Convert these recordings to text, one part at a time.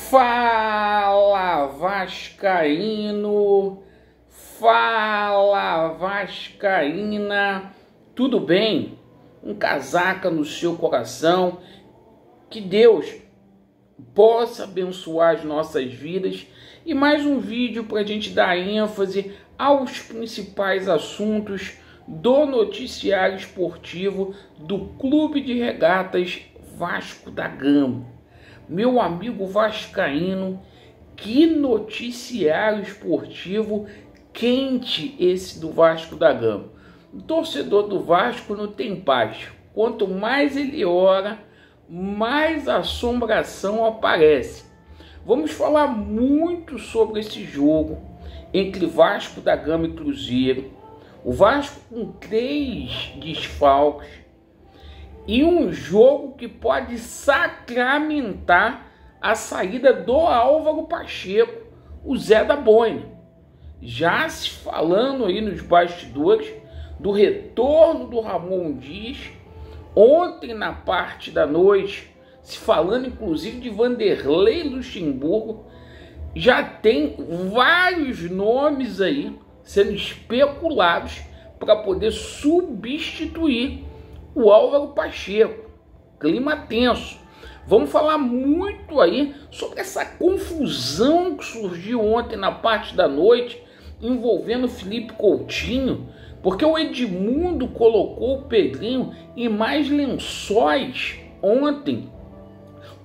Fala Vascaíno, fala Vascaína, tudo bem? Um casaca no seu coração, que Deus possa abençoar as nossas vidas e mais um vídeo para a gente dar ênfase aos principais assuntos do noticiário esportivo do Clube de Regatas Vasco da Gama. Meu amigo vascaíno, que noticiário esportivo quente esse do Vasco da Gama. O torcedor do Vasco não tem paz. Quanto mais ele ora, mais assombração aparece. Vamos falar muito sobre esse jogo entre Vasco da Gama e Cruzeiro. O Vasco com 3 desfalques. E um jogo que pode sacramentar a saída do Álvaro Pacheco, o Zé da Boina. Já se falando aí nos bastidores do retorno do Ramon Dias. Ontem, na parte da noite, se falando inclusive de Vanderlei Luxemburgo. Já tem vários nomes aí sendo especulados para poder substituir o Álvaro Pacheco. Clima tenso. Vamos falar muito aí sobre essa confusão que surgiu ontem na parte da noite envolvendo o Felipe Coutinho, porque o Edmundo colocou o Pedrinho em mais lençóis ontem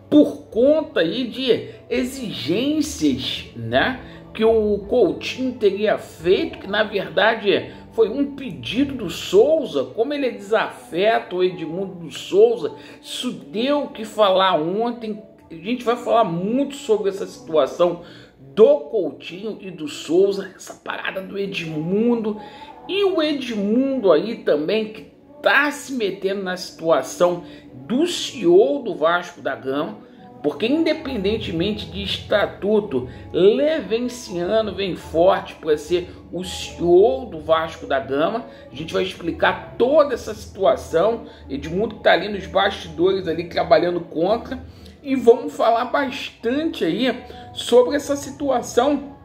por conta aí de exigências, né, que o Coutinho teria feito, que na verdade foi um pedido do Souza. Como ele é desafeto, o Edmundo do Souza, isso deu o que falar ontem. A gente vai falar muito sobre essa situação do Coutinho e do Souza, essa parada do Edmundo. E o Edmundo aí também, que tá se metendo na situação do CEO do Vasco da Gama, porque independentemente de estatuto, Levenciano vem forte para ser o CEO do Vasco da Gama. A gente vai explicar toda essa situação. Edmundo está ali nos bastidores ali trabalhando contra. E vamos falar bastante aí sobre essa situação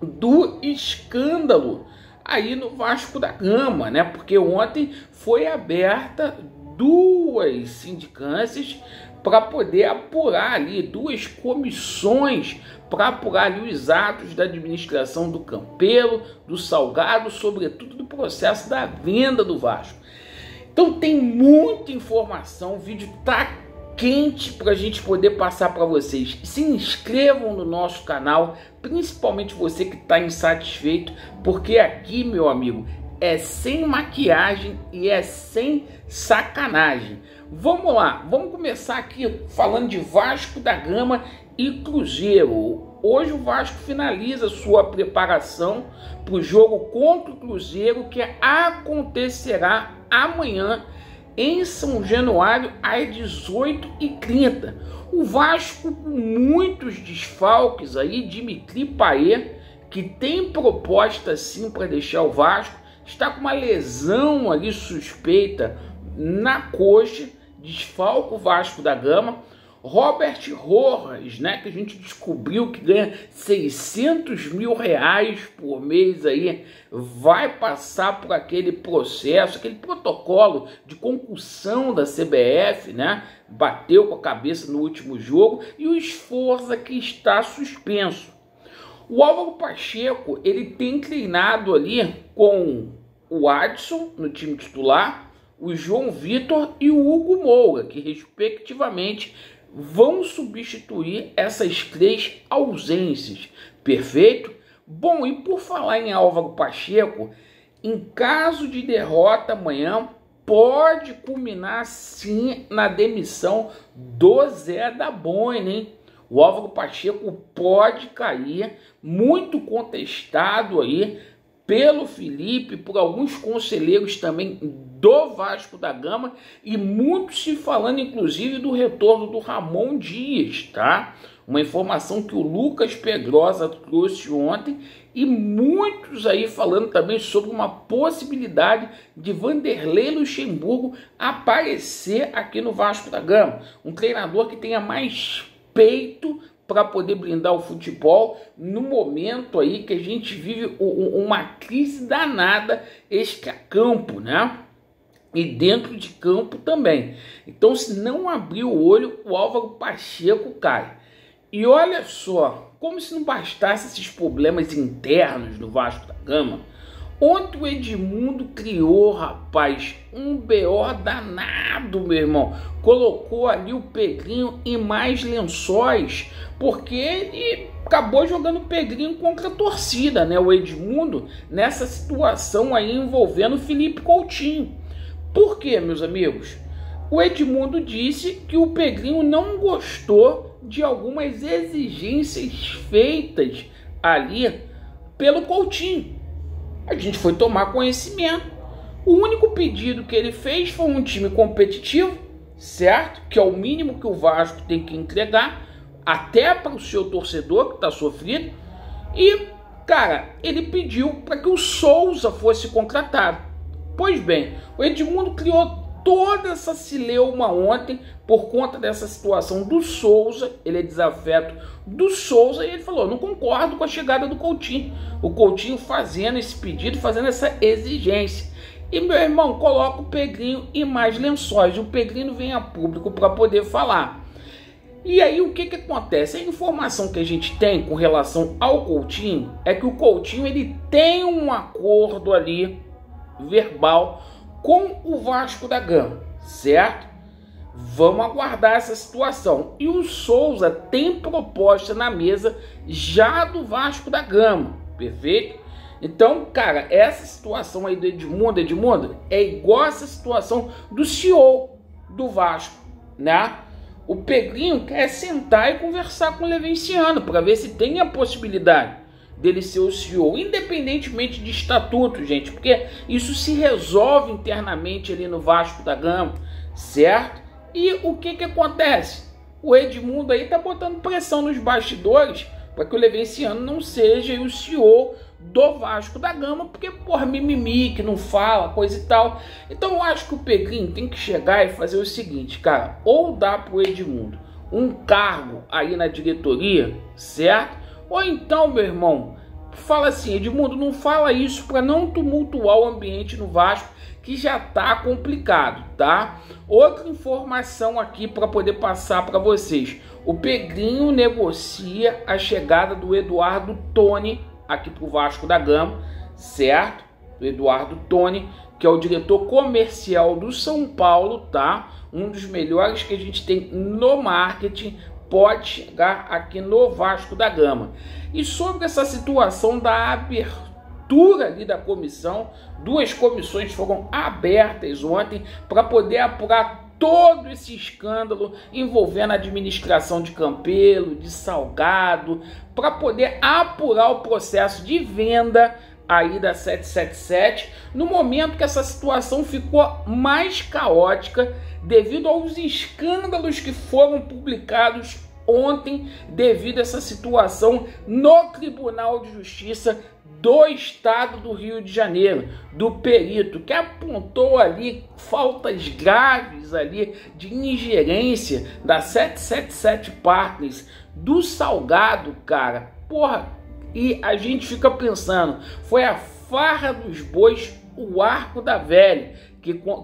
do escândalo aí no Vasco da Gama, né? Porque ontem foi aberta 2 sindicâncias para poder apurar ali, 2 comissões para apurar ali os atos da administração do Campelo, do Salgado, sobretudo do processo da venda do Vasco. Então tem muita informação, o vídeo tá quente para a gente poder passar para vocês. Se inscrevam no nosso canal, principalmente você que está insatisfeito, porque aqui, meu amigo, é sem maquiagem e é sem sacanagem. Vamos lá, vamos começar aqui falando de Vasco da Gama e Cruzeiro. Hoje o Vasco finaliza sua preparação para o jogo contra o Cruzeiro, que acontecerá amanhã em São Januário às 18h30. O Vasco com muitos desfalques aí, Dimitri Payet, que tem proposta sim para deixar o Vasco, está com uma lesão ali suspeita na coxa, desfalca o Vasco da Gama. Robert Rojas, né, que a gente descobriu que ganha 600 mil reais por mês aí, vai passar por aquele processo, aquele protocolo de concussão da CBF, né, bateu com a cabeça no último jogo, e o Esforza, que está suspenso. O Álvaro Pacheco, ele tem treinado ali com o Adson no time titular, o João Vitor e o Hugo Moura, que respectivamente vão substituir essas 3 ausências. Perfeito? Bom, e por falar em Álvaro Pacheco, em caso de derrota amanhã, pode culminar sim na demissão do Zé da Boina, hein? O Álvaro Pacheco pode cair, muito contestado aí pelo Felipe, por alguns conselheiros também do Vasco da Gama, e muito se falando inclusive do retorno do Ramon Dias, tá? Uma informação que o Lucas Pedrosa trouxe ontem, e muitos aí falando também sobre uma possibilidade de Vanderlei Luxemburgo aparecer aqui no Vasco da Gama. Um treinador que tenha mais peito para poder blindar o futebol no momento aí que a gente vive uma crise danada extra-campo, né? E dentro de campo também. Então, se não abrir o olho, o Álvaro Pacheco cai. E olha só, como se não bastasse esses problemas internos do Vasco da Gama, ontem o Edmundo criou, rapaz, um BO danado, meu irmão. Colocou ali o Pedrinho em mais lençóis, porque ele acabou jogando o Pedrinho contra a torcida, né? O Edmundo, nessa situação aí envolvendo o Felipe Coutinho. Por quê, meus amigos? O Edmundo disse que o Pedrinho não gostou de algumas exigências feitas ali pelo Coutinho. A gente foi tomar conhecimento. O único pedido que ele fez foi um time competitivo, certo? Que é o mínimo que o Vasco tem que entregar, até para o seu torcedor que está sofrido. E, cara, ele pediu para que o Souza fosse contratado. Pois bem, o Edmundo criou toda essa celeuma ontem por conta dessa situação do Souza. Ele é desafeto do Souza e ele falou: não concordo com a chegada do Coutinho. O Coutinho fazendo esse pedido, fazendo essa exigência. E, meu irmão, coloca o Pedrinho em mais lençóis. O Pedrinho vem a público para poder falar. E aí o que acontece? A informação que a gente tem com relação ao Coutinho é que o Coutinho ele tem um acordo ali verbal com o Vasco da Gama, certo? Vamos aguardar essa situação. E o Souza tem proposta na mesa já do Vasco da Gama, perfeito? Então, cara, essa situação aí do Edmundo é igual essa situação do CEO do Vasco, né? O Pedrinho quer sentar e conversar com o Levinciano para ver se tem a possibilidade dele ser o CEO, independentemente de estatuto, gente, porque isso se resolve internamente ali no Vasco da Gama, certo? E o que acontece? O Edmundo aí tá botando pressão nos bastidores para que o Levinciano não seja o CEO do Vasco da Gama, porque, porra, mimimi, que não fala, coisa e tal. Então eu acho que o Pedrinho tem que chegar e fazer o seguinte, cara, ou dá pro Edmundo um cargo aí na diretoria, certo? Ou então, meu irmão, fala assim: Edmundo, não fala isso para não tumultuar o ambiente no Vasco, que já tá complicado, tá? Outra informação aqui para poder passar para vocês: o Pedrinho negocia a chegada do Eduardo Toni aqui pro Vasco da Gama, certo? O Eduardo Toni, que é o diretor comercial do São Paulo, tá? Um dos melhores que a gente tem no marketing, pode chegar aqui no Vasco da Gama. E sobre essa situação da abertura ali da comissão, duas comissões foram abertas ontem para poder apurar todo esse escândalo envolvendo a administração de Campelo, de Salgado, para poder apurar o processo de venda aí da 777, no momento que essa situação ficou mais caótica devido aos escândalos que foram publicados ontem devido a essa situação no Tribunal de Justiça do Estado do Rio de Janeiro, do perito, que apontou ali faltas graves ali de ingerência da 777 Partners, do Salgado, cara. Porra, e a gente fica pensando, foi a farra dos bois, o arco da velha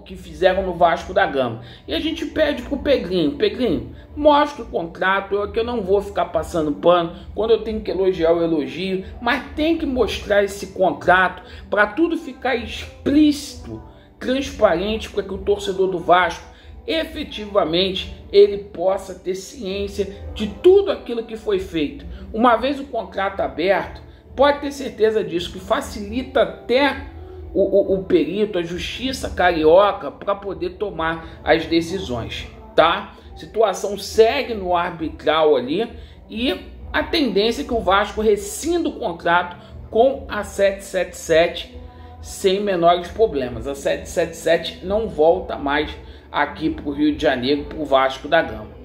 que fizeram no Vasco da Gama. E a gente pede pro Pedrinho, mostra o contrato, que eu não vou ficar passando pano, quando eu tenho que elogiar eu elogio, mas tem que mostrar esse contrato para tudo ficar explícito, transparente, para que o torcedor do Vasco efetivamente ele possa ter ciência de tudo aquilo que foi feito. Uma vez o contrato aberto, pode ter certeza disso, que facilita até o perito, a justiça carioca, para poder tomar as decisões, tá? Situação segue no arbitral ali e a tendência é que o Vasco rescinda o contrato com a 777 sem menores problemas. A 777 não volta mais aqui para o Rio de Janeiro, para o Vasco da Gama.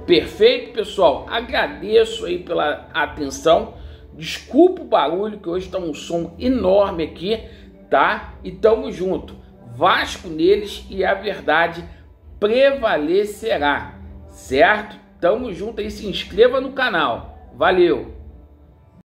Perfeito, pessoal? Agradeço aí pela atenção. Desculpa o barulho, que hoje está um som enorme aqui, tá? E tamo junto. Vasco neles e a verdade prevalecerá, certo? Tamo junto aí, se inscreva no canal. Valeu!